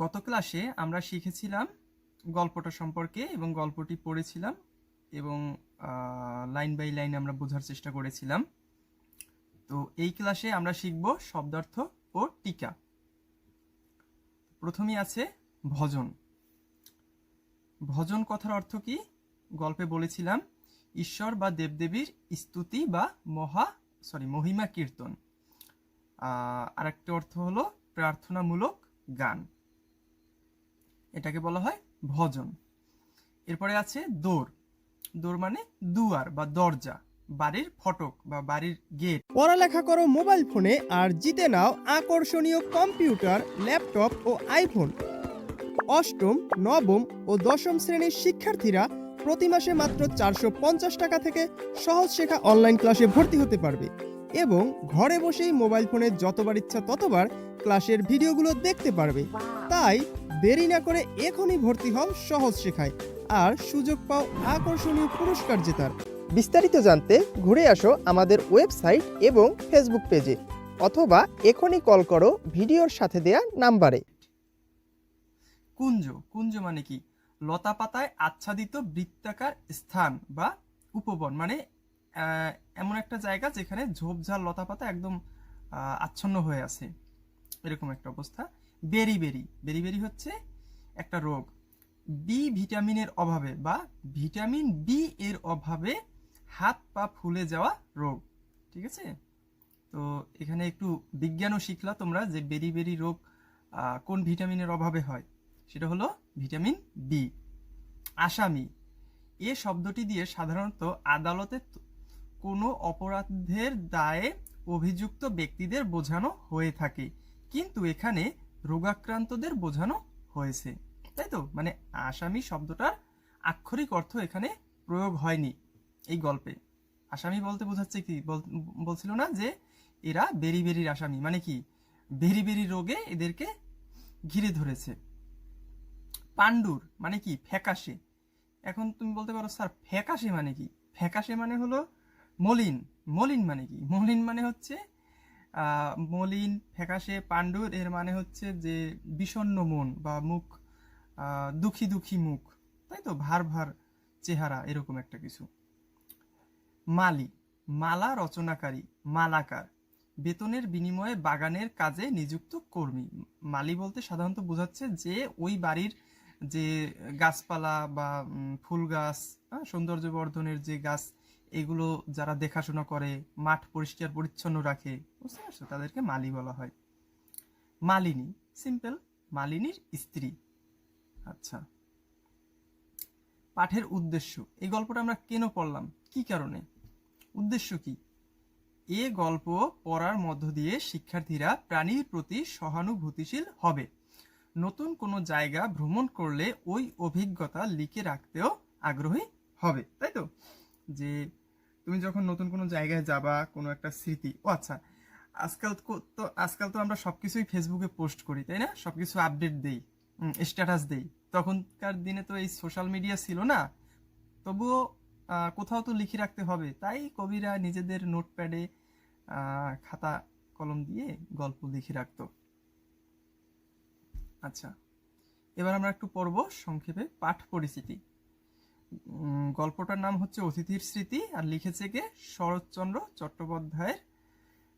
গত ক্লাসে আমরা শিখেছিলাম গল্পটা সম্পর্কে এবং গল্পটি পড়েছিলাম এবং লাইন বাই লাইন আমরা বোঝার চেষ্টা করেছিলাম। তো এই ক্লাসে আমরা শিখব শব্দার্থ ও টিকা। প্রথমেই আছে ভজন। ভজন কথার অর্থ কি? গল্পে বলেছিলাম ঈশ্বর বা দেবদেবীর স্তুতি বা মহিমা কীর্তন। আরেকটি অর্থ হলো প্রার্থনামূলক গান, এটাকে বলা হয় ভজন। এরপরে আছে দোর। দোর মানে দুয়ার বা দরজা, বাড়ির ফটক বা বাড়ির গেট। পড়ালেখা করো মোবাইল ফোনে আর জিতে নাও আকর্ষণীয় কম্পিউটার, ল্যাপটপ ও আইফোন। অষ্টম, নবম ও দশম শ্রেণীর শিক্ষার্থীরা প্রতি মাসে মাত্র 450 টাকা থেকে সহজ শেখা অনলাইন ক্লাসে ভর্তি হতে পারবে এবং ঘরে বসেই মোবাইল ফোনে যতবার ইচ্ছা ততবার ক্লাসের ভিডিওগুলো দেখতে পারবে। তাই দেরি না করে এখনই ভর্তি হও সহজ শেখায় আর সুযোগ পাও আকর্ষণীয় পুরস্কার জেতার। বিস্তারিত জানতে ঘুরে আসো আমাদের ওয়েবসাইট এবং ফেসবুক পেজে অথবা এখনই কল করো ভিডিওর সাথে দেয়া নাম্বারে। কুঞ্জ। কুঞ্জ মানে কি? লতা পাতায় আচ্ছাদিত বৃত্তাকার স্থান বা উপবন, মানে এমন একটা জায়গা যেখানে ঝোপঝাড় লতা পাতা একদম আচ্ছন্ন হয়ে আছে, এরকম একটা অবস্থা। বেরি বেরি। বেরি বেরি হচ্ছে একটা রোগ। বি ভিটামিনের অভাবে বা ভিটামিন বি এর অভাবে হাত পা ফুলে যাওয়া রোগ। ঠিক আছে, তো এখানে একটু বিজ্ঞানও শিখলা তোমরা যে বেরি বেরি রোগ কোন ভিটামিনের অভাবে হয়, সেটা হলো ভিটামিন বি। আসামি। এ শব্দটি দিয়ে সাধারণত আদালতে কোনো অপরাধের দায়ে অভিযুক্ত ব্যক্তিদের বোঝানো হয়ে থাকে, কিন্তু এখানে রোগাক্রান্তদের বোঝানো হয়েছে, তাই তো? মানে আসামি শব্দটার আক্ষরিক অর্থ এখানে প্রয়োগ হয়নি এই গল্পে। আসামি বলতে বোঝাচ্ছে কি? বলছিল না যে এরা বেরি বেরির আসামি, মানে কি বেরি বেরি রোগে এদেরকে ঘিরে ধরেছে। পাণ্ডুর মানে কি? ফ্যাকাশে। এখন তুমি বলতে পারো স্যার ফ্যাকাশে মানে কি? ফ্যাকাশে মানে হলো মলিন। মলিন মানে কি? মলিন মানে হচ্ছে মলিন, ফ্যাকাশে। পাণ্ডুর এর মানে হচ্ছে যে বিষণ্ণ মন বা মুখ, দুঃখী দুঃখী মুখ, তাই তো? ভার ভার চেহারা, এরকম একটা কিছু। মালি। মালা রচনাকারী, মালাকার। বেতনের বিনিময়ে বাগানের কাজে নিযুক্ত কর্মী। মালি বলতে সাধারণত বোঝাচ্ছে যে ওই বাড়ির যে গাছপালা বা ফুল গাছ, সৌন্দর্য বর্ধনের যে গাছ, এগুলো যারা দেখাশোনা করে, মাঠ পরিষ্কার পরিচ্ছন্ন রাখে, বুঝতে পারছো, তাদেরকে মালি বলা হয়। মালিনী, সিম্পল, মালিনীর স্ত্রী। আচ্ছা, পাঠের উদ্দেশ্য। এই গল্পটা আমরা কেন পড়লাম, কি কারণে, উদ্দেশ্য কি? এ গল্প পড়ার মধ্য দিয়ে শিক্ষার্থীরা প্রাণীর প্রতি সহানুভূতিশীল হবে। নতুন কোনো জায়গা ভ্রমণ করলে ওই অভিজ্ঞতা লিখে রাখতেও আগ্রহী হবে, তাই তো? যে তুমি যখন নতুন কোনো জায়গায় যাবা, কোনো একটা স্মৃতি। ও আচ্ছা, আজকাল তো আমরা সবকিছুই ফেসবুকে পোস্ট করি, তাই না? সবকিছু আপডেট দেই, স্ট্যাটাস দেই। তখনকার দিনে তো এই সোশ্যাল মিডিয়া ছিল না, তবুও কোথাও তো লিখে রাখতে হবে, তাই কবিরা নিজেদের নোটপ্যাডে খাতা কলম দিয়ে গল্প লিখে রাখতো। আচ্ছা, এবার আমরা একটু পড়ব সংক্ষেপে পাঠ পরিচিতি। গল্পটার নাম হচ্ছে অতিথির স্মৃতি, আর লিখেছে কে? শরৎচন্দ্র চট্টোপাধ্যায়ের।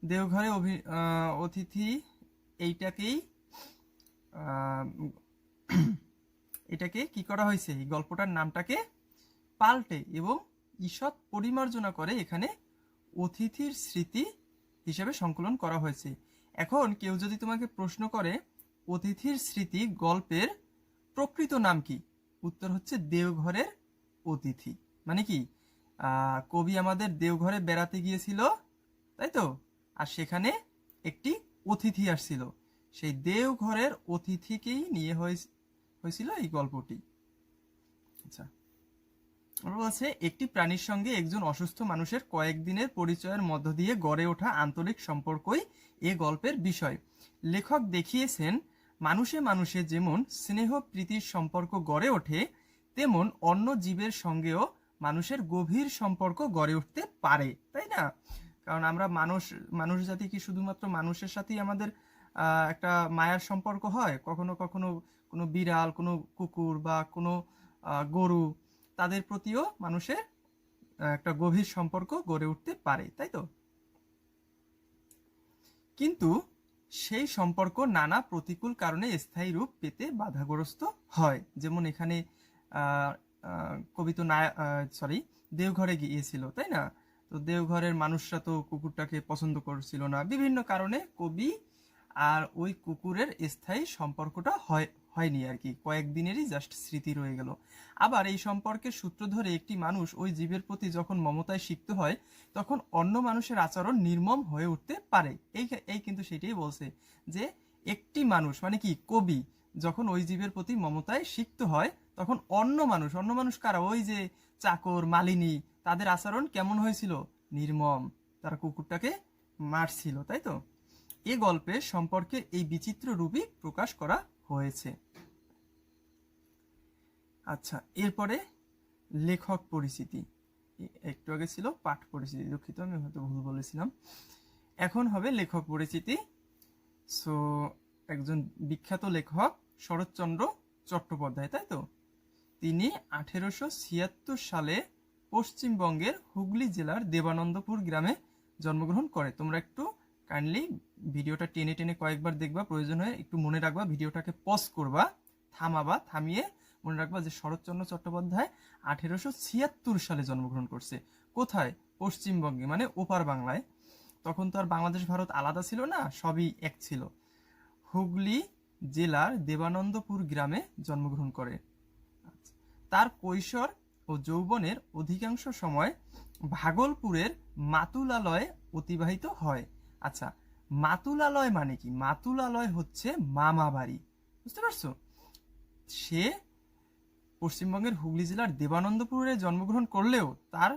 দেওঘরে অতিথি, এইটাকেই এটাকে কি করা হয়েছে, এই গল্পটার নামটাকে পাল্টে এবং ঈষৎ পরিমার্জনা করে এখানে অতিথির স্মৃতি হিসেবে সংকলন করা হয়েছে। এখন কেউ যদি তোমাকে প্রশ্ন করে অতিথির স্মৃতি গল্পের প্রকৃত নাম কি, উত্তর হচ্ছে দেওঘরের অতিথি। মানে কি, কবি আমাদের দেওঘরে বেড়াতে গিয়েছিল, তাই তো? আর সেখানে একটি অতিথি আসছিল, সেই দেওঘরের অতিথিকেই নিয়ে হয়েছিল এই গল্পটি। আচ্ছা, বলছে একটি প্রাণীর সঙ্গে একজন অসুস্থ মানুষের কয়েকদিনের পরিচয়ের মধ্য দিয়ে গড়ে ওঠা আন্তরিক সম্পর্কই এ গল্পের বিষয়। লেখক দেখিয়েছেন মানুষে মানুষে যেমন স্নেহ প্রীতির সম্পর্ক গড়ে ওঠে, তেমন অন্য জীবের সঙ্গেও মানুষের গভীর সম্পর্ক গড়ে উঠতে পারে, তাই না? কারণ আমরা মানুষ জাতি কি শুধুমাত্র মানুষের সাথেই আমাদের একটা মায়ার সম্পর্ক হয়, কখনো কখনো কোনো বিড়াল, কোনো কুকুর বা কোনো গরু, তাদের প্রতিও মানুষের একটা গভীর সম্পর্ক গড়ে উঠতে পারে, তাই তো? কিন্তু সেই সম্পর্ক নানা প্রতিকূল কারণে স্থায়ী রূপ পেতে বাধাগ্রস্ত হয়। যেমন এখানে আহ, কবি তো দেওঘরে গিয়েছিল, তাই না? তো দেওঘরের মানুষরা তো কুকুরটাকে পছন্দ করছিল না, বিভিন্ন কারণে কবি আর ওই কুকুরের স্থায়ী সম্পর্কটা হয়নি আর কি, কয়েকদিনেরই জাস্ট স্মৃতি রয়ে গেল। আবার এই সম্পর্কের সূত্র ধরে একটি মানুষ ওই জীবের প্রতি যখন মমতায় সিক্ত হয়, তখন অন্য মানুষের আচরণ নির্মম হয়ে উঠতে পারে। এই এই কিন্তু সেটাই বলছে যে একটি মানুষ মানে কি, কবি যখন ওই জীবের প্রতি মমতায় সিক্ত হয়, তখন অন্য মানুষ কারা? ওই যে চাকর, মালিনী, তাদের আচরণ কেমন হয়েছিল? নির্মম। তারা কুকুরটাকে মারছিল, তাই তো? এ গল্পে সম্পর্কে এই বিচিত্র রূপই প্রকাশ করা হয়েছে। আচ্ছা, এরপরে লেখক পরিচিতি। একটু আগে ছিল পাঠ পরিচিতি, দুঃখিত আমি হয়তো ভুল বলেছিলাম। এখন হবে লেখক পরিচিতি। সো একজন বিখ্যাত লেখক শরৎচন্দ্র চট্টোপাধ্যায়, তাই তো? তিনি 1876 সালে পশ্চিমবঙ্গের হুগলি জেলার দেবানন্দপুর গ্রামে জন্মগ্রহণ করে। তোমরা একটু কাইন্ডলি ভিডিওটা টেনে টেনে কয়েকবার দেখবা, প্রয়োজন হয় একটু মনে রাখবা, ভিডিওটাকে পজ করবা, থামাবা, থামিয়ে মনে রাখবা যে শরৎচন্দ্র চট্টোপাধ্যায় 1876 সালে জন্মগ্রহণ করছে। কোথায়? পশ্চিমবঙ্গে, মানে ওপার বাংলায়। তখন তো আর বাংলাদেশ ভারত আলাদা ছিল না, সবই এক ছিল। হুগলি জেলার দেবানন্দপুর গ্রামে জন্মগ্রহণ করে। তার কৈশোর ও যৌবনের অধিকাংশ সময় ভাগলপুরের মাতুলালয়ে অতিবাহিত হয়। আচ্ছা, মাতুলালয় মানে কি? মাতুলালয় হচ্ছে মামা বাড়ি, বুঝতে পারছো? সে পশ্চিমবঙ্গের হুগলি জেলার দেবানন্দপুরে জন্মগ্রহণ করলেও তার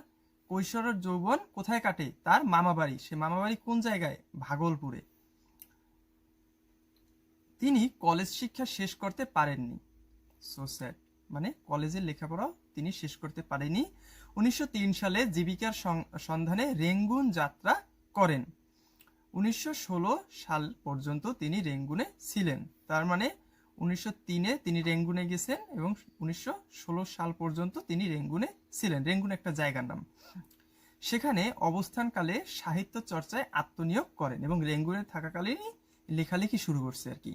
কৈশোরের যৌবন কোথায় কাটে? তার মামা বাড়ি। সে মামা বাড়ি কোন জায়গায়? ভাগলপুরে। তিনি কলেজ শিক্ষা শেষ করতে পারেননি, সো স্যাড। মানে কলেজের লেখাপড়াও তিনি শেষ করতে পারেনি। 1903 সালে জীবিকার সন্ধানে রেঙ্গুন যাত্রা করেন। 1916 সাল পর্যন্ত তিনি রেঙ্গুনে ছিলেন। তার মানে 1903-এ তিনি রেঙ্গুনে গেছেন এবং 1916 সাল পর্যন্ত তিনি রেঙ্গুনে ছিলেন। রেঙ্গুন একটা জায়গার নাম। সেখানে অবস্থানকালে সাহিত্য চর্চায় আত্মনিয়োগ করেন এবং রেঙ্গুনে থাকাকালীনই লেখালেখি শুরু করছে আর কি।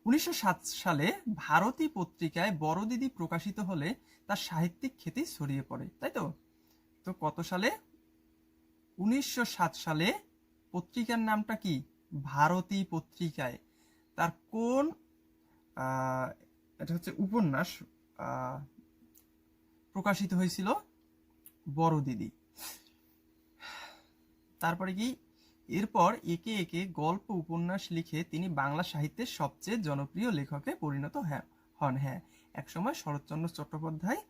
1907 সালে ভারতী পত্রিকায় বড় দিদি প্রকাশিত হলে তার সাহিত্যিক খ্যাতি ছড়িয়ে পড়ে, তাই তো? তো কত সালে? 1907 সালে। পত্রিকার নামটা কি? ভারতী পত্রিকায়। তার কোন এটা হচ্ছে উপন্যাস প্রকাশিত হয়েছিল? বড় দিদি। তারপরে কি? এরপর একে একে গল্প উপন্যাস লিখে তিনি বাংলা সাহিত্যের সবচেয়ে জনপ্রিয় লেখকে পরিণত হন। হ্যাঁ, একসময় শরৎচন্দ্র চট্টোপাধ্যায়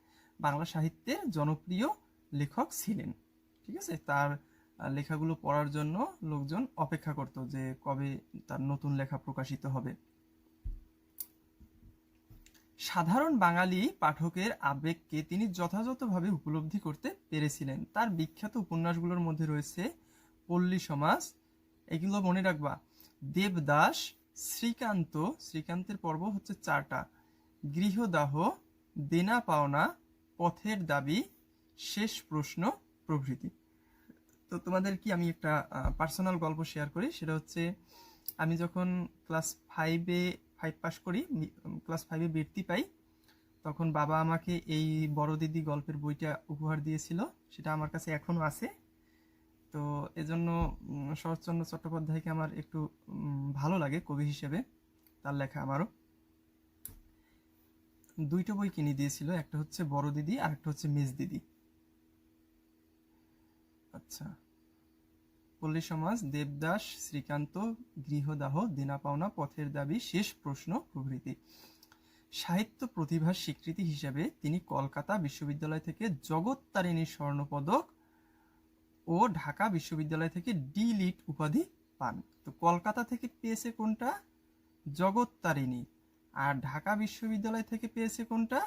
বাংলা সাহিত্যের জনপ্রিয় লেখক ছিলেন। ঠিক আছে, তার লেখাগুলো পড়ার জন্য লোকজন অপেক্ষা করত যে কবে তার নতুন লেখা প্রকাশিত হবে। সাধারণ বাঙালি পাঠকের আবেগকে তিনি যথাযথভাবে উপলব্ধি করতে পেরেছিলেন। তার বিখ্যাত উপন্যাসগুলোর মধ্যে রয়েছে পল্লী সমাজ, এগুলো মনে রাখবা, দেবদাস, শ্রীকান্ত, শ্রীকান্তের পর্ব হচ্ছে 4টা, গৃহদাহ, দেনা পাওনা, পথের দাবি, শেষ প্রশ্ন প্রভৃতি। তো তোমাদের কি আমি একটা পার্সোনাল গল্প শেয়ার করি। সেটা হচ্ছে, আমি যখন ক্লাস 5 পাস করি, ক্লাস 5-এ বৃত্তি পাই, তখন বাবা আমাকে এই বড় দিদি গল্পের বইটা উপহার দিয়েছিল। সেটা আমার কাছে এখনো আছে। তো এজন্য শরৎচন্দ্র চট্টোপাধ্যায়কে আমার একটু ভালো লাগে কবি হিসেবে, তার লেখা আমারও। 2টো বই কিনে দিয়েছিল, একটা হচ্ছে বড় দিদি আর একটা হচ্ছে মেজ দিদি। আচ্ছা, পল্লী সমাজ, দেবদাস, শ্রীকান্ত, গৃহদাহ, দেনা পাওনা, পথের দাবি, শেষ প্রশ্ন প্রভৃতি। সাহিত্য প্রতিভার স্বীকৃতি হিসেবে তিনি কলকাতা বিশ্ববিদ্যালয় থেকে জগত্তারিণী স্বর্ণপদক ও ঢাকা বিশ্ববিদ্যালয় থেকে ডি.লিট উপাধি পান। তো কলকাতা থেকে পেয়েছে কোনটা? জগত্তারিণী। আর ঢাকা বিশ্ববিদ্যালয় থেকে পেয়েছে কোনটা?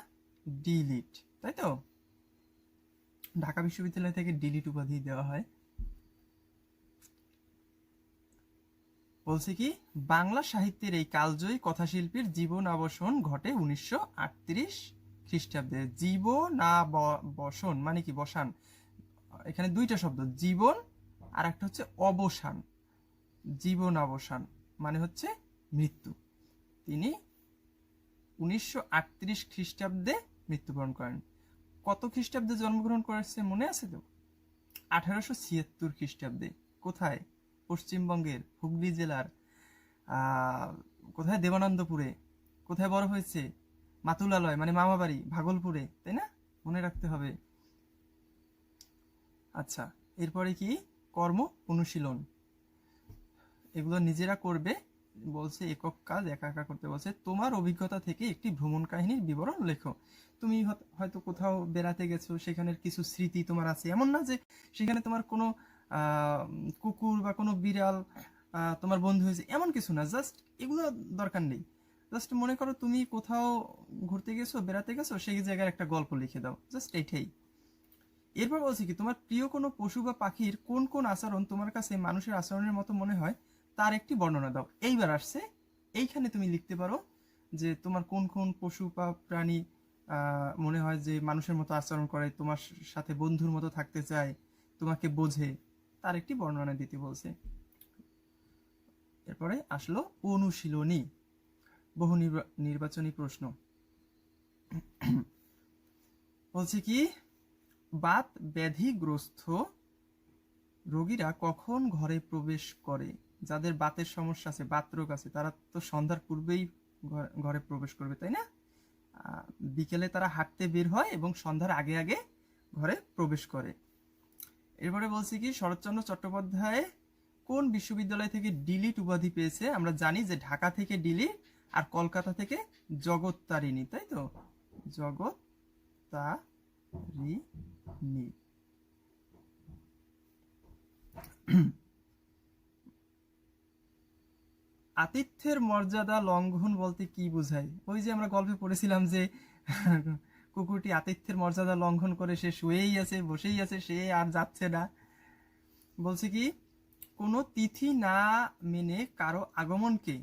ডি.লিট, তাই তো? ঢাকা বিশ্ববিদ্যালয় থেকে ডি.লিট উপাধি দেওয়া হয়। বলছে কি, বাংলা সাহিত্যের এই কালজয়ী কথাশিল্পীর জীবন অবসান ঘটে 1938 খ্রিস্টাব্দে। জীবনাবসান মানে কি, বসান, এখানে দুইটা শব্দ, জীবন আর একটা হচ্ছে অবসান। জীবনাবসান মানে হচ্ছে মৃত্যু। তিনি 1938 খ্রিস্টাব্দে মৃত্যুবরণ করেন। কত খ্রিস্টাব্দে জন্মগ্রহণ করেছে মনে আছে তো? 1876 খ্রিস্টাব্দে। কোথায়? পশ্চিমবঙ্গের হুগলি জেলার কোথায়, দেবানন্দপুরে। কোথায় বড় হয়েছে? মাতুলালয় মানে মামাবাড়ি, ভাগলপুরে, তাই না? মনে রাখতে হবে। আচ্ছা, এরপরে কি? কর্ম অনুশীলন, এগুলো নিজেরা করবে বলছে। একক কাজ একা একা করতে বলছে। তোমার অভিজ্ঞতা থেকে একটি ভ্রমণ কাহিনীর বিবরণ লেখো। তুমি হয়তো কোথাও বেড়াতে গেছো, সেখানের কিছু স্মৃতি তোমার আছে। এমন না যে সেখানে তোমার কোনো কুকুর বা কোনো বিড়াল তোমার বন্ধু হয়েছে, এমন কিছু না। জাস্ট এগুলো দরকার নেই। জাস্ট মনে করো তুমি কোথাও ঘুরতে গেছো, বেড়াতে গেছো, সেই জায়গার একটা গল্প লিখে দাও, জাস্ট এইটাই। এরপর বলছি কি, তোমার প্রিয় কোনো পশু বা পাখির কোন কোন আচরণ তোমার কাছে মানুষের আচরণের মতো মনে হয় তার একটি বর্ণনা দাও। এইবার আসছে, এইখানে তুমি লিখতে পারো যে তোমার কোন কোন পশু বা প্রাণী মনে হয় যে মানুষের মতো আচরণ করে, তোমার সাথে বন্ধুর মতো থাকতে চায়, তোমাকে বোঝে, তার একটি বর্ণনা দিতে বলছে। এরপরে আসলো অনুশীলনী, বহু নির্বাচনী প্রশ্ন। বলছে কি, বাত ব্যাধিগ্রস্ত রোগীরা কখন ঘরে প্রবেশ করে? যাদের বাতের সমস্যা আছে, বাত রোগ আছে, তারা তো সন্ধ্যার পূর্বেই ঘরে প্রবেশ করবে, তাই না? বিকেলে তারা হাঁটতে বের হয় এবং সন্ধ্যার আগে আগে ঘরে প্রবেশ করে। এরপরে বলছি কি, শরৎচন্দ্র চট্টোপাধ্যায় কোন বিশ্ববিদ্যালয় থেকে ডিলিট উপাধি পেয়েছে? আমরা জানি যে ঢাকা থেকে ডিলিট আর কলকাতা থেকে জগত্তারিণী, তাই তো? জগত্তারিণী। আতিথ্যের মর্যাদা লঙ্ঘন বলতে কি বোঝায়? ওই যে আমরা গল্পে পড়েছিলাম যে কুকুরটি আতিথ্যের মর্যাদা লঙ্ঘন করে সে শুয়েই আছে, বসেই আছে, সে আর যাচ্ছে না। বলছে কি, কোনো তিথি না মেনে কারো আগমনকে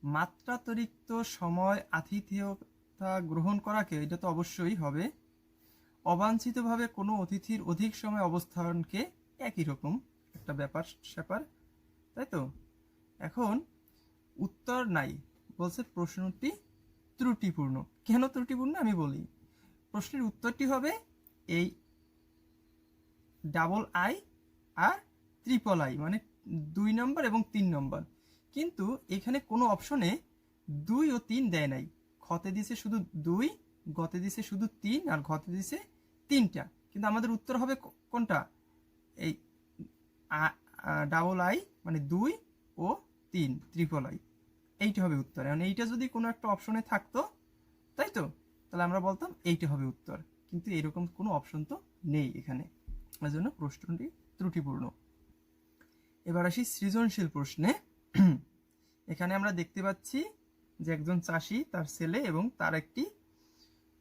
মাত্রাতিরিক্ত সময় আতিথেয়তা গ্রহণ করাকে, এটা তো অবশ্যই হবে। অবাঞ্ছিতভাবে কোনো অতিথির অধিক সময় অবস্থানকে একই রকম একটা ব্যাপার স্যাপার, তাই তো? এখন উত্তর নাই, বলছে প্রশ্নটি ত্রুটিপূর্ণ। কেন ত্রুটিপূর্ণ আমি বলি। প্রশ্নের উত্তরটি হবে এই ডাবল আই আর ট্রিপল আই, মানে 2 নম্বর এবং 3 নম্বর। কিন্তু এখানে কোনো অপশনে 2 ও 3 দেয় নাই। খতে দিছে শুধু 2, গতে দিছে শুধু 3, আর ঘতে দিছে 3টা। কিন্তু আমাদের উত্তর হবে কোনটা? এই ডাবল আই মানে 2 ও 3, ট্রিপল আই, এইটা হবে উত্তর। এখন এইটা যদি কোনো একটা অপশনে থাকতো, তাই তো, তাহলে আমরা বলতাম এইটা হবে উত্তর। কিন্তু এরকম কোনো অপশন তো নেই এখানে, এই জন্য প্রশ্নটি ত্রুটিপূর্ণ। এবার আসি সৃজনশীল প্রশ্নে। এখানে আমরা দেখতে পাচ্ছি যে একজন চাষি, তার ছেলে এবং তার একটি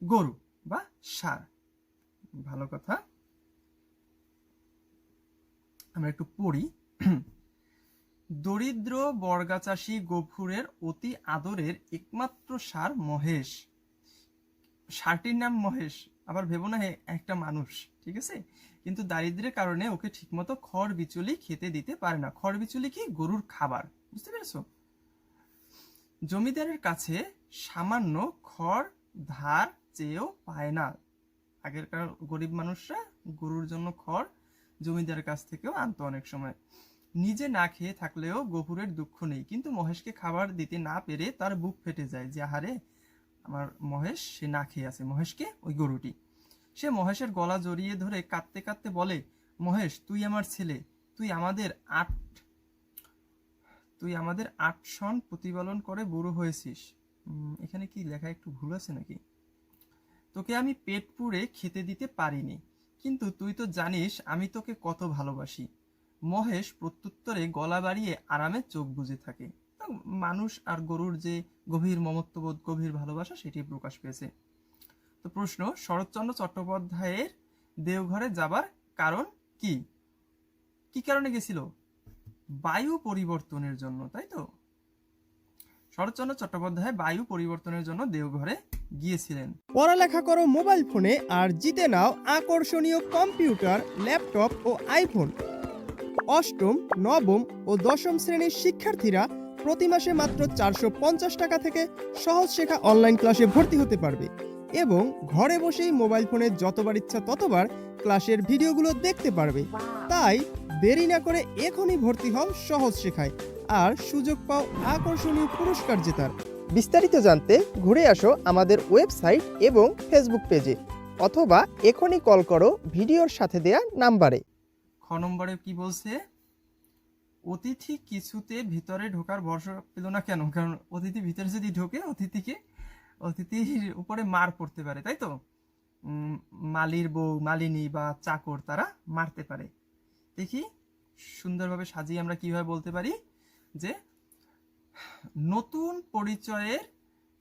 গরু বা ষাঁড়। ভালো কথা, আমরা একটু পড়ি। দরিদ্র বর্গাচাষী গফুরের অতি আদরের একমাত্র ষাঁড় মহেশ। ষাঁড়টির নাম মহেশ, আবার ভেবো না একটা মানুষ, ঠিক আছে? কিন্তু দারিদ্র্যের কারণে ওকে ঠিকমতো খড় বিচুলি খেতে দিতে পারে না। খড় বিচুলি কি? গরুর খাবার, বুঝতে পেরেছো? জমিদারের কাছে সামান্য খড় ধার চেয়েও পায় না। আগেরকার গরিব মানুষরা গরুর জন্য খড় জমিদারের কাছ থেকেও আনতো অনেক সময়। নিজে না খেয়ে থাকলেও গফুরের দুঃখ নেই, কিন্তু মহেশকে খাবার দিতে না পেরে তার বুক ফেটে যায় যে আহারে, আমার মহেশ সে না খেয়ে আছে। মহেশকে, ওই গরুটি। সে মহেশের গলা জড়িয়ে ধরে কাঁদতে কাঁদতে বলে, মহেশ, তুই আমার ছেলে, তুই আমাদের 8 সন প্রতিপালন করে বুড়ো হয়েছিস। এখানে কি লেখা একটু ভুল আছে নাকি? তোকে আমি পেট পুড়ে খেতে দিতে পারিনি, কিন্তু তুই তো জানিস আমি তোকে কত ভালোবাসি। মহেশ প্রত্যুত্তরে গলা বাড়িয়ে আরামে চোখ বুজে থাকে। মানুষ আর গরুর যে গভীর মমত্ববোধ, গভীর ভালোবাসা, সেটি প্রকাশ পেয়েছে। তো প্রশ্ন, শরৎচন্দ্র চট্টোপাধ্যায়ের দেওঘরে যাবার কারণ কি? কি কারণে গেছিল? বায়ু পরিবর্তনের জন্য, তাই তো? শরৎচন্দ্র চট্টোপাধ্যায় বায়ু পরিবর্তনের জন্য দেওঘরে গিয়েছিলেন। পড়ালেখা করো মোবাইল ফোনে আর জিতে নাও আকর্ষণীয় কম্পিউটার, ল্যাপটপ ও আইফোন। অষ্টম, নবম ও দশম শ্রেণীর শিক্ষার্থীরা প্রতি মাসে মাত্র 450 টাকা থেকে সহজ শেখা অনলাইন ক্লাসে ভর্তি হতে পারবে এবং ঘরে বসেই মোবাইল ফোনে যতবার ইচ্ছা ততবার ক্লাসের ভিডিওগুলো দেখতে পারবে। তাই দেরি না করে এখনই ভর্তি হও সহজ শেখায় আর সুযোগ পাও আকর্ষণীয় পুরস্কার জেতার। বিস্তারিত জানতে ঘুরে আসো আমাদের ওয়েবসাইট এবং ফেসবুক পেজে অথবা এখনই কল করো ভিডিওর সাথে দেয়া নাম্বারে। খ নম্বরে কি বলছে? অতিথি কিছুতে ভিতরে ঢোকার ভরসা পেল না কেন? কারণ অতিথি ভিতরে যদি ঢোকে অতিথির উপরে মার পড়তে পারে, তাই তো? মালির বউ, মালিনী বা চাকর তারা মারতে পারে। দেখি সুন্দরভাবে সাজিয়ে আমরা কিভাবে বলতে পারি যে নতুন পরিচয়ের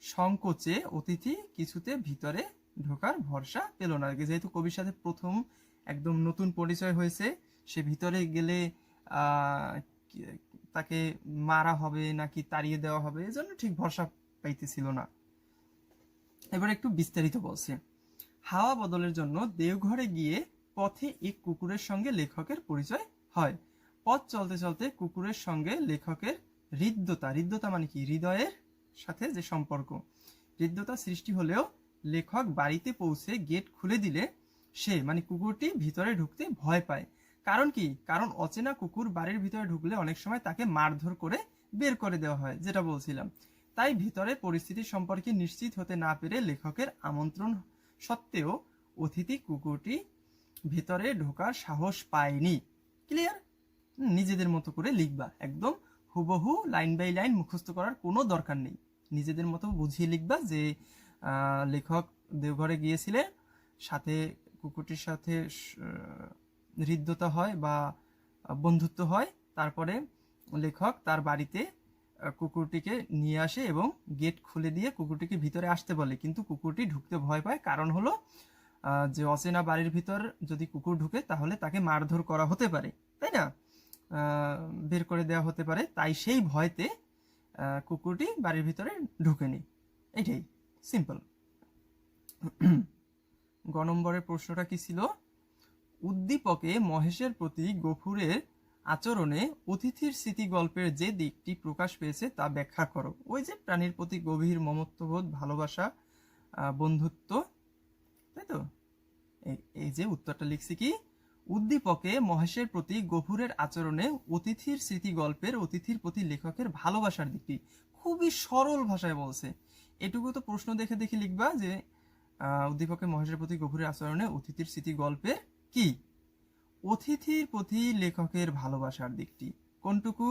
সংকোচে অতিথি কিছুতে ভিতরে ঢোকার ভরসা পেল না। যেহেতু কবির সাথে প্রথম একদম নতুন পরিচয় হয়েছে, সে ভিতরে গেলে তাকে মারা হবে নাকি তাড়িয়ে দেওয়া হবে, এজন্য ঠিক ভরসা পাইতেছিল না। এবার একটু বিস্তারিত বলছে। হাওয়া বদলের জন্য দেওঘরে গিয়ে পথে এক কুকুরের সঙ্গে লেখকের পরিচয় হয়। পথ চলতে চলতে কুকুরের সঙ্গে লেখকের হৃদ্যতা মানে কি? হৃদয়ের সাথে যে সম্পর্ক, হৃদ্যতা সৃষ্টি হলেও লেখক বাড়িতে পৌঁছে গেট খুলে দিলে সে মানে কুকুরটি ভিতরে ঢুকতে ভয় পায়। কারণ কি? কারণ অচেনা কুকুর বাড়ির ভিতরে ঢুকলে অনেক সময় তাকে মারধর করে বের করে দেওয়া হয়, যেটা বলছিলাম। তাই ভিতরে পরিস্থিতি সম্পর্কে নিশ্চিত হতে না পেরে লেখকের আমন্ত্রণ সত্ত্বেও অতিথি কুকুরটি ভিতরে ঢোকার সাহস পায়নি। ক্লিয়ার? নিজেদের মতো করে লিখবা, একদম হুবহু লাইন বাই লাইন মুখস্থ করার কোনো দরকার নেই। নিজেদের মতো বুঝিয়ে লিখবা যে লেখক দেওঘরে গিয়েছিলেন, সাথে কুকুরটির সাথে হৃদ্যতা হয় বা বন্ধুত্ব হয়, তারপরে লেখক তার বাড়িতে কুকুরটিকে নিয়ে আসে এবং গেট খুলে দিয়ে কুকুরটিকে ভিতরে আসতে বলে, কিন্তু কুকুরটি ঢুকতে ভয় পায়। কারণ হলো যে অচেনা বাড়ির ভিতর যদি কুকুর ঢুকে তাহলে তাকে মারধর করা হতে পারে, তাই না? বের করে দেওয়া হতে পারে। তাই সেই ভয়তে কুকুরটি বাড়ির ভিতরে ঢুকেনি। এটাই সিম্পল। গ নম্বরের প্রশ্নটা কি ছিল? উদ্দীপকে মহেশের প্রতি গফুরের আচরণে অতিথির স্মৃতি গল্পের যে দিকটি প্রকাশ পেয়েছে তা ব্যাখ্যা করো। ওই যে প্রাণীর প্রতি গভীর মমত্ববোধ, ভালোবাসা, বন্ধুত্ব, তাই তো? এই যে উত্তরটা লিখছি কি? উদ্দীপকে মহেশের প্রতি গফুরের আচরণে অতিথির স্মৃতি গল্পের অতিথির প্রতি লেখকের ভালোবাসার দিকটি। খুবই সরল ভাষায় বলছে। এটুকু তো প্রশ্ন দেখে দেখে লিখবা যে উদ্দীপকে মহেশের প্রতি গফুরের আচরণে অতিথির স্মৃতি গল্পের কি? অতিথির প্রতি লেখকের ভালোবাসার দিকটি। কোনটুকু?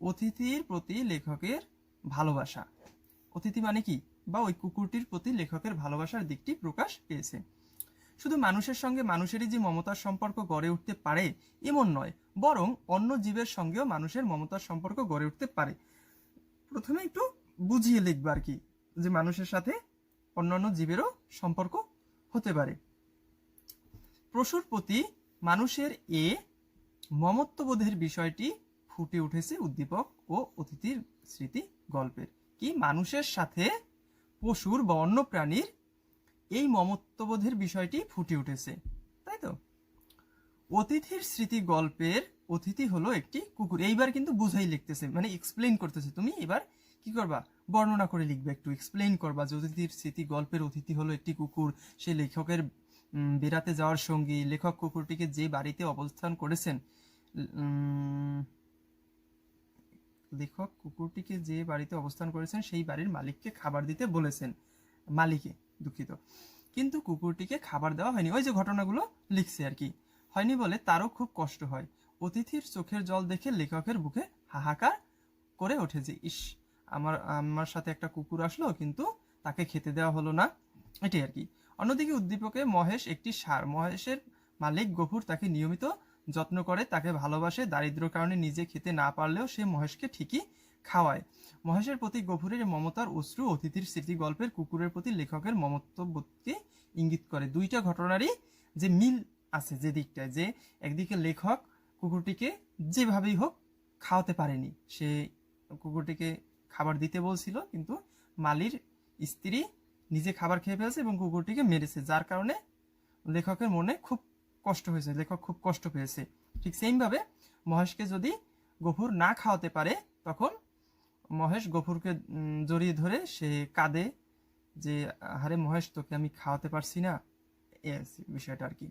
অতিথির প্রতি লেখকের ভালোবাসা। অতিথি মানে কি? বা ওই কুকুরটির প্রতি লেখকের ভালোবাসার দিকটি প্রকাশ পেয়েছে। শুধু মানুষের সঙ্গে মানুষেরই যে মমতার সম্পর্ক গড়ে উঠতে পারে এমন নয়, বরং অন্য জীবের সঙ্গেও মানুষের মমতার সম্পর্ক গড়ে উঠতে পারে। প্রথমে একটু বুঝিয়ে লিখবা আর কি, যে মানুষের সাথে অন্যান্য জীবেরও সম্পর্ক হতে পারে। পশুর প্রতি মানুষের এ মমত্ববোধের বিষয়টি ফুটে উঠেছে উদ্দীপক ও অতিথির স্মৃতি গল্পের। কি? মানুষের সাথে পশুর বা অন্য প্রাণীর এই মমত্ববোধের বিষয়টি ফুটে উঠেছে, তাই তো? অতিথির স্মৃতি গল্পের অতিথি হলো একটি কুকুর। এইবার কিন্তু বুঝাই লিখতেছে, মানে এক্সপ্লেইন করতেছে। তুমি এবার কি করবা? বর্ণনা করে লিখবে, একটু এক্সপ্লেইন করবা যে অতিথির স্মৃতি গল্পের অতিথি হলো একটি কুকুর, সে লেখকের বেড়াতে যাওয়ার সঙ্গী। লেখক কুকুরটিকে যে বাড়িতে অবস্থান করেছেন লেখক কুকুরটিকে যে বাড়িতে অবস্থান করেছেন সেই বাড়ির মালিককে খাবার দিতে বলেছেন, দুঃখিত, কিন্তু কুকুরটিকে খাবার দেওয়া হয়নি। ওই যে ঘটনাগুলো লিখছে আর কি, হয়নি বলে তারও খুব কষ্ট হয়। অতিথির চোখের জল দেখে লেখকের বুকে হাহাকার করে ওঠে যে ইস, আমার সাথে একটা কুকুর আসলো কিন্তু তাকে খেতে দেওয়া হলো না, এটাই আর কি। অন্যদিকে উদ্দীপকে মহেশ একটি ষাঁড়। মহেশের মালিক গফুর তাকে নিয়মিত যত্ন করে, তাকে ভালোবাসে। দারিদ্র্য কারণে নিজে খেতে না পারলেও সে মহেশকে ঠিকই খাওয়ায়। মহেশের প্রতি গফুরের মমতার অশ্রু অতিথির স্মৃতি গল্পের কুকুরের প্রতি লেখকের মমত্ববোধকে ইঙ্গিত করে। দুইটা ঘটনারই যে মিল আছে, যে দিকটায়, যে একদিকে লেখক কুকুরটিকে যেভাবেই হোক খাওয়াতে পারেনি। সে কুকুরটিকে খাবার দিতে বলছিল, কিন্তু মালির স্ত্রী নিজে খাবার খেয়ে ফেলছে এবং কুকুরটিকে মেরেছে, যার কারণে লেখকের মনে খুব কষ্ট হয়েছে, লেখক খুব কষ্ট পেয়েছে। ঠিক সেমভাবে মহেশকে যদি গফুর না খাওয়াতে পারে, তখন মহেশ গফুরকে জড়িয়ে ধরে সে কাঁদে যে আরে মহেশ, তোকে আমি খাওয়াতে পারছি না, বিষয়টা আর কি।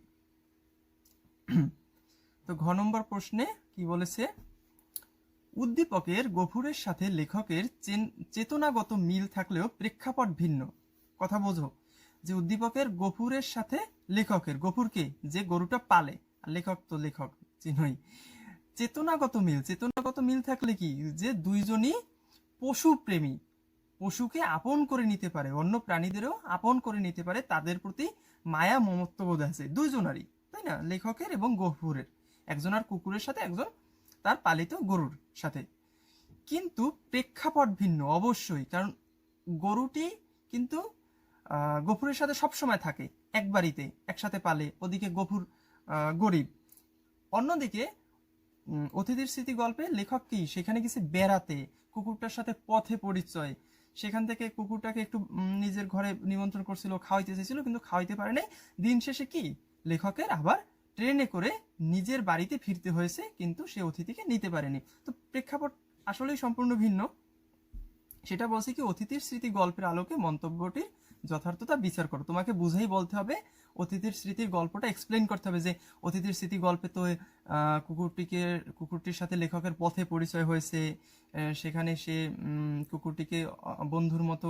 তো ঘ নম্বর প্রশ্নে কি বলেছে, উদ্দীপকের গফুরের সাথে লেখকের চেতনাগত মিল থাকলেও প্রেক্ষাপট ভিন্ন। কথা বোঝো যে উদ্দীপকের গফুরের সাথে লেখকের, গফুরকে যে গরুটা পালে, আর লেখক তো লেখক চিহ্নই, চেতনাগত মিল থাকলে কি, যে দুইজনই পশু প্রেমী, পশুকে আপন করে নিতে পারে, অন্য প্রাণীদেরও আপন করে নিতে পারে, তাদের প্রতি মায়া মমত্ববোধ আছে দুইজনারই, তাই না, লেখকের এবং গফুরের, একজন আর কুকুরের সাথে, একজন তার পালিত গরুর সাথে। কিন্তু প্রেক্ষাপট ভিন্ন অবশ্যই, কারণ গরুটি কিন্তু গফুরের সাথে সবসময় থাকে, এক বাড়িতে একসাথে পালে, ওদিকে গফুর গরিব। অন্যদিকে অতিথির স্মৃতি গল্পে লেখক কি সেখানে গেছে বেড়াতে, কুকুরটার সাথে পথে পরিচয়, সেখান থেকে কুকুরটাকে একটু নিজের ঘরে নিমন্ত্রণ করছিল, খাওয়াইতে চেয়েছিল, কিন্তু খাওয়াইতে পারে নাই। দিন শেষে কি লেখকের আবার ট্রেনে করে নিজের বাড়িতে ফিরতে হয়েছে, কিন্তু সে অতিথিকে নিতে পারেনি। তো প্রেক্ষাপট আসলেই সম্পূর্ণ ভিন্ন। সেটা বলছে কি, অতিথির স্মৃতি গল্পের আলোকে মন্তব্যটির যথার্থতা বিচার করো। তোমাকে বুঝেই বলতে হবে, অতিথির স্মৃতির গল্পটা এক্সপ্লেইন করতে হবে যে অতিথির স্মৃতি গল্পে তো কুকুরটির সাথে লেখকের পথে পরিচয় হয়েছে, সেখানে সে কুকুরটিকে বন্ধুর মতো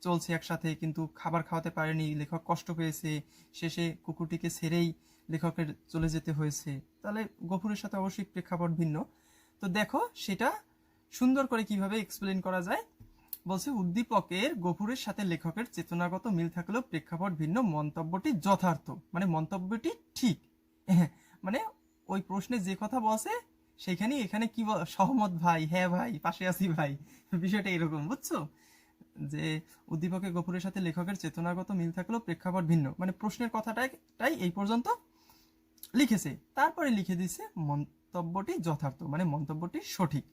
চলছে একসাথে, কিন্তু খাবার খাওয়াতে পারেনি, লেখক কষ্ট পেয়েছে, শেষে কুকুরটিকে ছেড়েই লেখকের চলে যেতে হয়েছে। তাহলে গফুরের সাথে অবশ্যই প্রেক্ষাপট ভিন্ন। তো দেখো সেটা সুন্দর করে কিভাবে এক্সপ্লেইন করা যায়। বলছে উদ্দীপকের গফুরের সাথে লেখকের চেতনাগত মিল থাকলেও প্রেক্ষাপট ভিন্ন, মন্তব্যটি যথার্থ, মানে মন্তব্যটি ঠিক। মানে ওই প্রশ্নে যে কথা বলছে সেখানে এখানে কি সহমত ভাই, হ্যাঁ ভাই, পাশে আছি ভাই, বিষয়টা এরকম, বুঝছো, যে উদ্দীপকের গফুরের সাথে লেখকের চেতনাগত মিল থাকলেও প্রেক্ষাপট ভিন্ন, মানে প্রশ্নের কথাটাই এই পর্যন্ত লিখেছে, তারপরে লিখে দিছে মন্তব্যটি যথার্থ, মানে মন্তব্যটি সঠিক।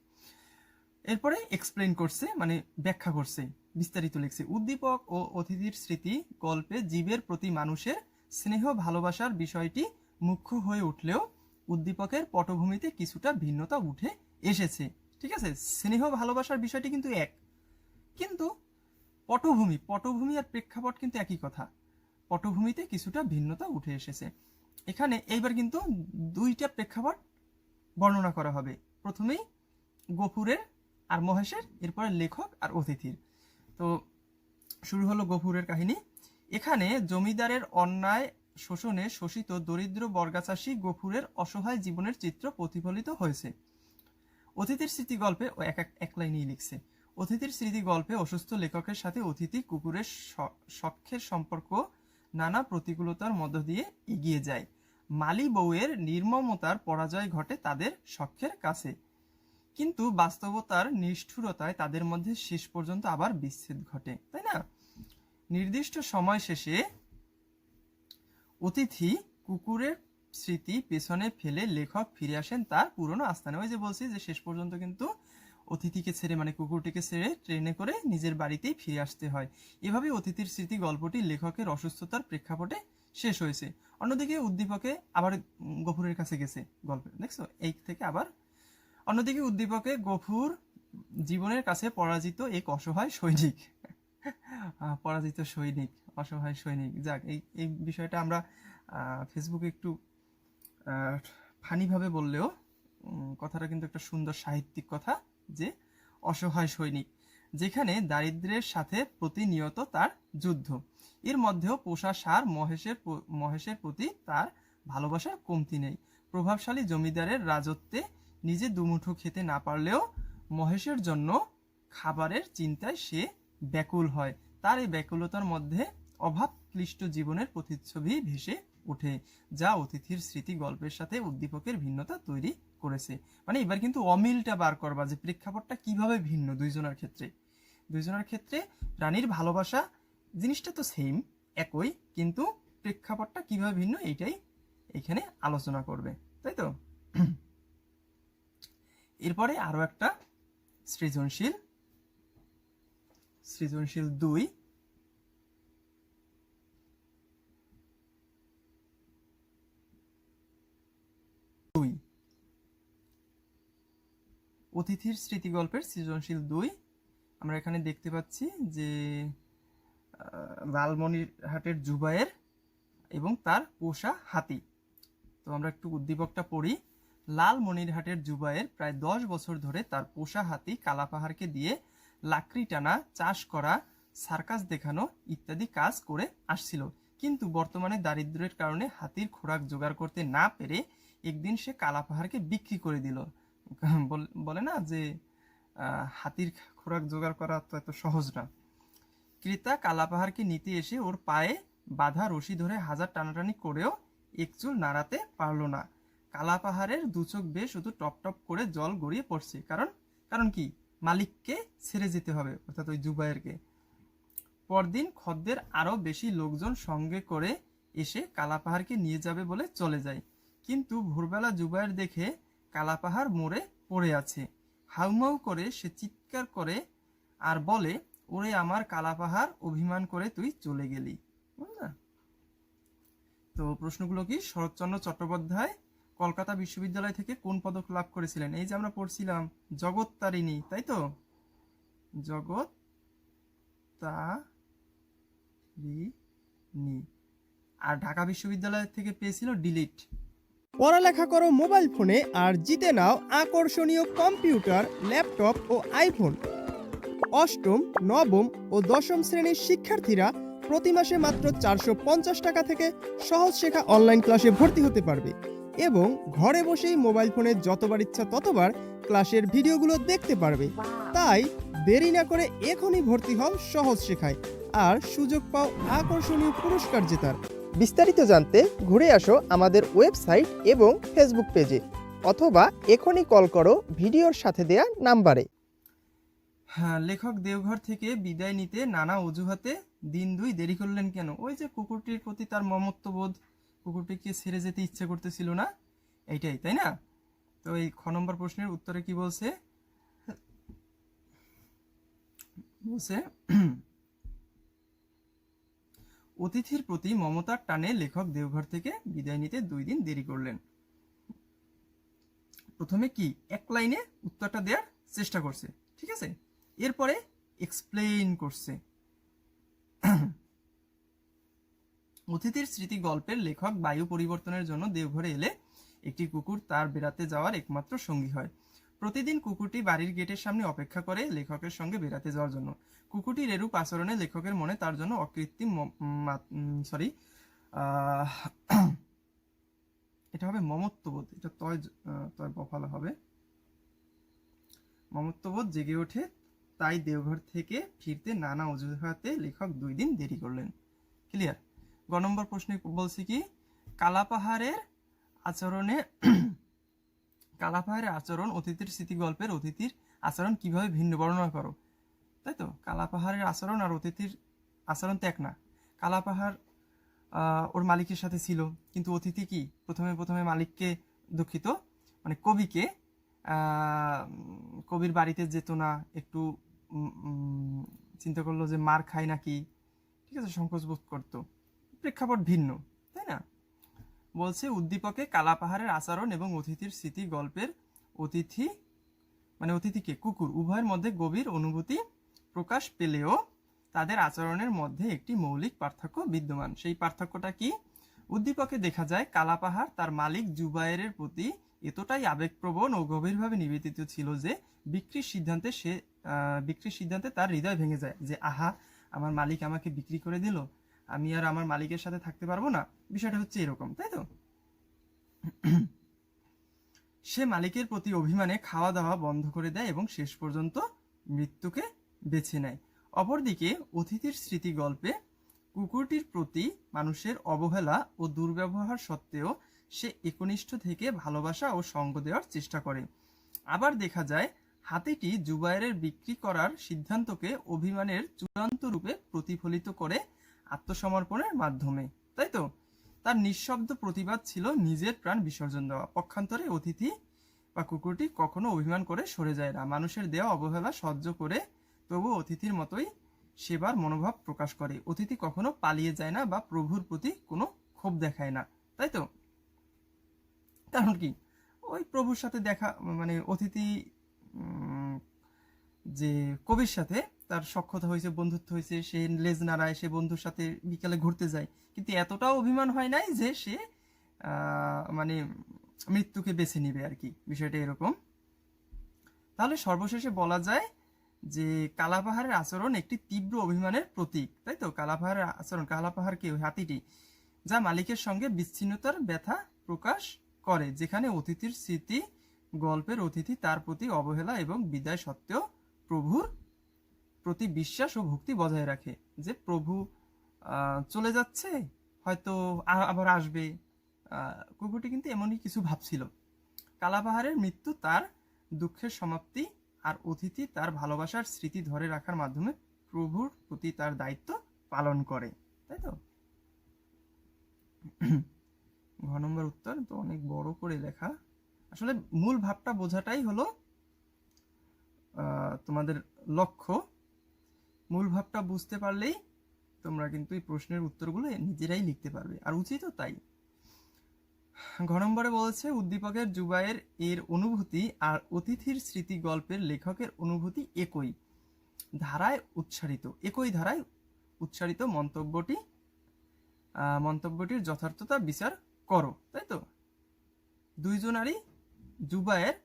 এরপরে এক্সপ্লেইন করছে, মানে ব্যাখ্যা করছে, বিস্তারিত লিখছে। উদ্দীপক ও অতিথির স্মৃতি গল্পে জীবের প্রতি মানুষের স্নেহ ভালোবাসার বিষয়টি মুখ্য হয়ে উঠলেও উদ্দীপকের পটভূমিতে কিছুটা ভিন্নতা উঠে এসেছে। ঠিক আছে, স্নেহ ভালোবাসার বিষয়টি কিন্তু এক, কিন্তু পটভূমি আর প্রেক্ষাপট কিন্তু একই কথা, পটভূমিতে কিছুটা ভিন্নতা উঠে এসেছে। এখানে এইবার কিন্তু দুইটা প্রেক্ষাপট বর্ণনা করা হবে, প্রথমেই গফুরের আর মহেশের, এরপরে লেখক আর অতিথির। তো শুরু হলো গফুরের কাহিনী। এখানে জমিদারের অন্যায় শোষণে শোষিত দরিদ্র বর্গাচাষী গফুরের অসহায় জীবনের চিত্র প্রতিফলিত হয়েছে। অতিথির স্মৃতি গল্পে ও এক লাইনেই লিখছে, অতিথির স্মৃতি গল্পে অসুস্থ লেখকের সাথে অতিথি কুকুরের সখ্যের সম্পর্ক নানা প্রতিকূলতার মধ্য দিয়ে এগিয়ে যায়। মালি বউয়ের নির্মমতার পরাজয় ঘটে তাদের সখ্যের কাছে, কিন্তু বাস্তবতার নিষ্ঠুরতায় তাদের মধ্যে শেষ পর্যন্ত আবার বিচ্ছেদ ঘটে, তাই না। নির্দিষ্ট সময় শেষে অতিথি কুকুরের স্মৃতি পেছনে ফেলে লেখক ফিরে আসেন তার পুরনো আস্থানে। ওই যে বলছি যে শেষ পর্যন্ত কিন্তু অতিথিকে ছেড়ে, মানে কুকুরটিকে ছেড়ে ট্রেনে করে নিজের বাড়িতেই ফিরে আসতে হয়। এভাবে অতিথির স্মৃতি গল্পটি লেখকের অসুস্থতার প্রেক্ষাপটে শেষ হয়েছে। অন্যদিকে উদ্দীপকে আবার গফুরের কাছে গেছে গল্পে, দেখছো, এই থেকে আবার অন্যদিকে উদ্দীপকে গফুর জীবনের কাছে পরাজিত এক অসহায় সৈনিক, অসহায় সৈনিক। যাক, এই বিষয়টা আমরা ফেসবুকে একটু ফানিভাবে বললেও কথাটা কিন্তু একটা সুন্দর সাহিত্যিক কথা, যে অসহায় সৈনিক, যেখানে দারিদ্র্যের সাথে প্রতিনিয়ত তার যুদ্ধ। এর মধ্যেও পোষা ষাঁড় মহেশের প্রতি তার ভালোবাসার কমতি নেই। প্রভাবশালী জমিদারের রাজত্বে নিজে দুমুঠো খেতে না পারলেও মহেশের জন্য খাবারের চিন্তায় সে ব্যাকুল হয়। তার এই ব্যাকুলতার মধ্যে অভাব ক্লিষ্ট জীবনের প্রতিচ্ছবি ভেসে ওঠে, যা অতিথির স্মৃতি গল্পের সাথে উদ্দীপকের ভিন্নতা তৈরি করেছে। মানে এবার কিন্তু অমিলটা বার করবা, যে প্রেক্ষাপটটা কিভাবে ভিন্ন দুইজনের ক্ষেত্রে প্রাণীর ভালোবাসা জিনিসটা তো সেম, একই, কিন্তু প্রেক্ষাপটটা কিভাবে ভিন্ন এইটাই এখানে আলোচনা করবে, তাই তো। এরপরে আরো একটা সৃজনশীল, সৃজনশীল 2। অতিথির স্মৃতিগল্পের সৃজনশীল 2 আমরা এখানে দেখতে পাচ্ছি যে লালমনিরহাটের জুবায়ের এবং তার পোষা হাতি। তো আমরা একটু উদ্দীপকটা পড়ি। লালমনিরহাটের জুবায়ের প্রায় 10 বছর ধরে তার পোষা হাতি কালাপাহাড়কে দিয়ে লাকড়ি টানা, চাষ করা, সার্কাস দেখানো ইত্যাদি কাজ করে আসছিল, কিন্তু বর্তমানে দারিদ্র্যের কারণে হাতির খোরাক জোগাড় করতে না পেরে একদিন সে কালাপাহাড়কে বিক্রি করে দিল। বলে না যে হাতির খোরাক জোগাড় করা তো এত সহজ না। ক্রেতা কালাপাহাড়কে নিতে এসে ওর পায়ে বাঁধা রশি ধরে হাজার টানাটানি করেও এক চুল নাড়াতে পারল না। কালাপাহাড়ের দু চোখ বেয়ে শুধু টপ টপ করে জল গড়িয়ে পড়ছে। কারণ কি? মালিককে ছেড়ে যেতে হবে, অর্থাৎ ওই জুবায়েরকে। পরদিন খদ্দের আরো বেশি লোকজন সঙ্গে করে এসে কালাপাহাড়কে নিয়ে যাবে বলে চলে যায়, কিন্তু ভোরবেলা জুবায়ের দেখে কালাপাহাড় মরে পড়ে আছে। হাউমাউ করে সে চিৎকার করে আর বলে, ওরে আমার কালাপাহাড়, অভিমান করে তুই চলে গেলি। বুঝলা? তো প্রশ্নগুলো কি? শরৎচন্দ্র চট্টোপাধ্যায় কলকাতা বিশ্ববিদ্যালয় থেকে কোন পদক লাভ করেছিলেন? এই যে আমরা পড়ছিলাম জগত্তারিণী, তাই তো? জগত্তারিণী। আর ঢাকা বিশ্ববিদ্যালয় থেকে পেয়েছিল ডিলিট। পড়ালেখা করো মোবাইল ফোনে আর জিতে নাও আকর্ষণীয় কম্পিউটার, ল্যাপটপ ও আইফোন। অষ্টম, নবম ও দশম শ্রেণীর শিক্ষার্থীরা প্রতি মাসে মাত্র 450 টাকা থেকে সহজ শেখা অনলাইন ক্লাসে ভর্তি হতে পারবে এবং ঘরে বসেই মোবাইল ফোনে যতবার ইচ্ছা ততবার ক্লাসের ভিডিওগুলো দেখতে পারবে। তাই দেরি না করে এখনই ভর্তি হও সহজ শেখায় আর সুযোগ পাও আকর্ষণীয় পুরস্কার জেতার। বিস্তারিত জানতে ঘুরে আসো আমাদের ওয়েবসাইট এবং ফেসবুক পেজে, অথবা এখনই কল করো ভিডিওর সাথে দেয়া নাম্বারে। হ্যাঁ, লেখক দেওঘর থেকে বিদায় নিতে নানা অজুহাতে দিন 2 দেরি করলেন কেন? ওই যে কুকুরটির প্রতি তার মমত্ববোধ, কুকুরটিকে ছেড়ে যেতে ইচ্ছে করতেছিল না, এইটাই, তাই না? তো এই খ নম্বর প্রশ্নের উত্তরে কি বলছে? বলছে অতিথির প্রতি মমতার টানে লেখক দেওঘর থেকে বিদায় নিতে 2 দিন দেরি করলেন। প্রথমে কি এক লাইনে উত্তরটা দেওয়ার চেষ্টা করছে, ঠিক আছে? এরপরে এক্সপ্লেইন করছে। অতিথির স্মৃতি গল্পের লেখক বায়ু পরিবর্তনের জন্য দেওঘরে এলে একটি কুকুর তার বেড়াতে যাওয়ার একমাত্র সঙ্গী হয়। প্রতিদিন কুকুরটি বাড়ির গেটের সামনে অপেক্ষা করে লেখকের সঙ্গে বেড়াতে যাওয়ার জন্য। কুকুরটির এরূপ আচরণে লেখকের মনে তার জন্য অকৃত্রিম এটা হবে মমত্ববোধ, এটা তয় বফালা হবে, মমত্ববোধ জেগে ওঠে। তাই দেওঘর থেকে ফিরতে নানা অজুহাতে লেখক 2 দিন দেরি করলেন। ক্লিয়ার? গ নম্বর প্রশ্নে বলছি কি, কালাপাহাড়ের আচরণ অতিথির স্মৃতি গল্পের অতিথির আচরণ কিভাবে ভিন্ন বর্ণনা করো। তাই তো? কালাপাহাড়ের আচরণ আর অতিথির আচরণ তো এক না। কালাপাহাড় ওর মালিকের সাথে ছিল, কিন্তু অতিথি কি প্রথমে মালিককে, দুঃখিত, মানে কবিকে, কবির বাড়িতে যেত না, একটু চিন্তা করলো যে মার খায় নাকি, ঠিক আছে, সংকোচ বোধ করতো। প্রেক্ষাপট ভিন্ন, তাই না? বলছে উদ্দীপকে কালাপাহাড়ের আচরণ এবং অতিথির স্মৃতি গল্পের অতিথিকে কুকুর উভয়ের মধ্যে গভীর অনুভূতি প্রকাশ পেলেও তাদের আচরণের মধ্যে একটি মৌলিক পার্থক্য বিদ্যমান। সেই পার্থক্যটা কি? উদ্দীপকে দেখা যায় কালাপাহাড় তার মালিক জুবায়েরের প্রতি এতটাই আবেগপ্রবণ ও গভীরভাবে নিবেদিত ছিল যে বিক্রির সিদ্ধান্তে তার হৃদয় ভেঙে যায়, যে আহা, আমার মালিক আমাকে বিক্রি করে দিল, আমি আর আমার মালিকের সাথে থাকতে পারবো না। বিষয়টা হচ্ছে এরকম, তাই তো? সে মালিকের প্রতি অভিমানে খাওয়া দাওয়া বন্ধ করে দেয় এবং শেষ পর্যন্ত মৃত্যুকে বেছে নেয়। অপরদিকে অতিথির স্মৃতি গল্পে কুকুরটির প্রতি মানুষের অবহেলা ও দুর্ব্যবহার সত্ত্বেও সে একনিষ্ঠ থেকে ভালোবাসা ও সঙ্গ দেওয়ার চেষ্টা করে। আবার দেখা যায় হাতিটি জুবায়েরের বিক্রি করার সিদ্ধান্তকে অভিমানের চূড়ান্ত রূপে প্রতিফলিত করে আত্মসমর্পণের মাধ্যমে, তাই তো? তার নিঃশব্দ প্রতিবাদ ছিল নিজের প্রাণ বিসর্জন দেওয়া। পক্ষান্তরে অতিথি বা কুকুরটি কখনো অভিমান করে সরে যায় না, মানুষের দেওয়া অবহেলা সহ্য করে তবু অতিথির মতোই সেবার মনোভাব প্রকাশ করে। অতিথি কখনো পালিয়ে যায় না বা প্রভুর প্রতি কোনো ক্ষোভ দেখায় না, তাই তো? কারণ কি, ওই প্রভুর সাথে দেখা, মানে অতিথি যে কবির সাথে তার সখ্যতা হয়েছে, বন্ধুত্ব হয়েছে, সে লেজ নাড়ায়, সে বন্ধুর সাথে বিকালে ঘুরতে যায়, কিন্তু এতটাও অভিমান হয় নাই যে সে মানে মৃত্যুকে বেছে নিবে আর কি, বিষয়টা এরকম। তাহলে সর্বশেষে বলা যায় যে কালাপাহাড়ের আচরণ একটি তীব্র অভিমানের প্রতীক, তাই তো? কালাপাহাড়ের আচরণ, কালাপাহাড় কি, ওই হাতিটি, যা মালিকের সঙ্গে বিচ্ছিন্নতার ব্যথা প্রকাশ করে, যেখানে অতিথির স্মৃতি গল্পের অতিথি তার প্রতি অবহেলা এবং বিদায় সত্ত্বেও প্রভুর প্রতি বিশ্বাস ও ভক্তি বজায় রাখে, যে প্রভু চলে যাচ্ছে, হয়তো আবার আসবে। কুকুরটি কিন্তু এমনই কিছু ভাবছিল। কালাপাহাড়ের মৃত্যু তার দুঃখের সমাপ্তি, আর অতিথি তার ভালোবাসার স্মৃতি ধরে রাখার মাধ্যমে প্রভুর প্রতি তার দায়িত্ব পালন করে, তাই তো? ঘ নম্বর উত্তর তো অনেক বড় করে লেখা, আসলে মূল ভাবটা বোঝাটাই হলো তোমাদের লক্ষ্য। মূল ভাবটা বুঝতে পারলেই তোমরা কিন্তু এই প্রশ্নের উত্তরগুলো নিজেরাই লিখতে পারবে, আর উচিতও তাই। ঘ নম্বরে বলেছে উদ্দীপকের জুবায়ের এর অনুভূতি আর অতিথির স্মৃতি গল্পের লেখকের অনুভূতি একই ধারায় উচ্চারিত মন্তব্যটির যথার্থতা বিচার করো, তাই তো? দুইজনারই, জুবায়ের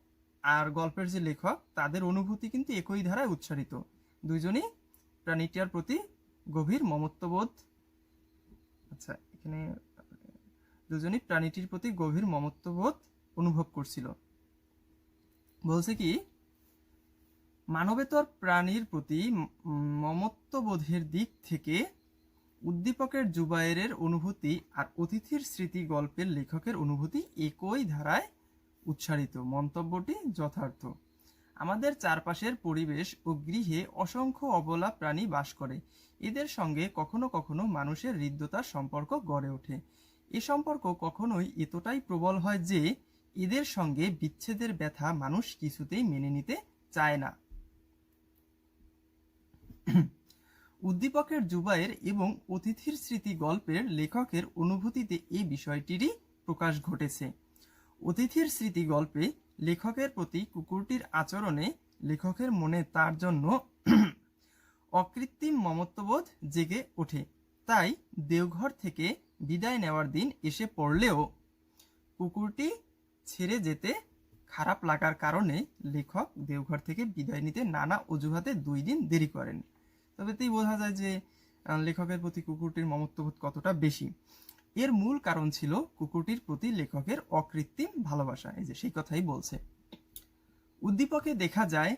আর গল্পের যে লেখক, তাদের অনুভূতি কিন্তু একই ধারায় উচ্চারিত। দুইজনই প্রাণীটির প্রতি গভীর মমত্ববোধ, আচ্ছা এখানে দুজনই প্রাণীটির প্রতি গভীর মমত্ববোধ অনুভব করছিল। বলছে কি, মানবেতর প্রাণীর প্রতি মমত্ববোধের দিক থেকে উদ্দীপকের জুবায়েরের অনুভূতি আর অতিথির স্মৃতি গল্পের লেখকের অনুভূতি একই ধারায় উচ্চারিত, মন্তব্যটি যথার্থ। আমাদের চারপাশের পরিবেশ ও গৃহে অসংখ্য অবলা প্রাণী বাস করে, এদের সঙ্গে কখনো কখনো মানুষের হৃদ্যতার সম্পর্ক গড়ে ওঠে। এ সম্পর্ক কখনোই এতটাই প্রবল হয় যে এদের সঙ্গে বিচ্ছেদের ব্যথা মানুষ কিছুতেই মেনে নিতে চায় না। উদ্দীপকের জুবায়ের এবং অতিথির স্মৃতি গল্পের লেখকের অনুভূতিতে এই বিষয়টিরই প্রকাশ ঘটেছে। অতিথির স্মৃতি গল্পে লেখকের প্রতি কুকুরটির আচরণে লেখকের মনে তার জন্য অকৃত্রিম মমত্ববোধ জেগে ওঠে। তাই দেওঘর থেকে বিদায় নেওয়ার দিন এসে পড়লেও কুকুরটি ছেড়ে যেতে খারাপ লাগার কারণে লেখক দেওঘর থেকে বিদায় নিতে নানা অজুহাতে 2 দিন দেরি করেন। তবে তাই বোঝা যায় যে লেখকের প্রতি কুকুরটির মমত্ববোধ কতটা বেশি। এর মূল কারণ ছিল কুকুরটির প্রতি লেখকের অকৃত্রিম ভালোবাসা, এই যে সেই কথাই বলছে। উদ্দীপকে দেখা যায়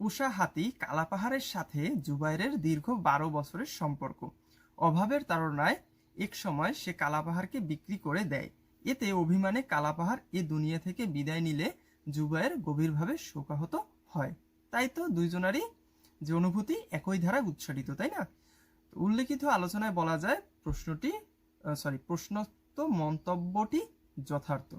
পোষা হাতি কালাপাহাড়ের সাথে জুবায়েরের দীর্ঘ 12 বছরের সম্পর্ক। অভাবের তাড়নায় এক সময় সে কালাপাহাড়কে বিক্রি করে দেয়। এতে অভিমানে কালাপাহাড় এ দুনিয়া থেকে বিদায় নিলে জুবায়ের গভীরভাবে শোকাহত হয়। তাই তো দুইজনারই যে অনুভূতি একই ধারায় উচ্চারিত, তাই না? উল্লেখিত আলোচনায় বলা যায় প্রশ্নোক্ত মন্তব্যটি যথার্থ।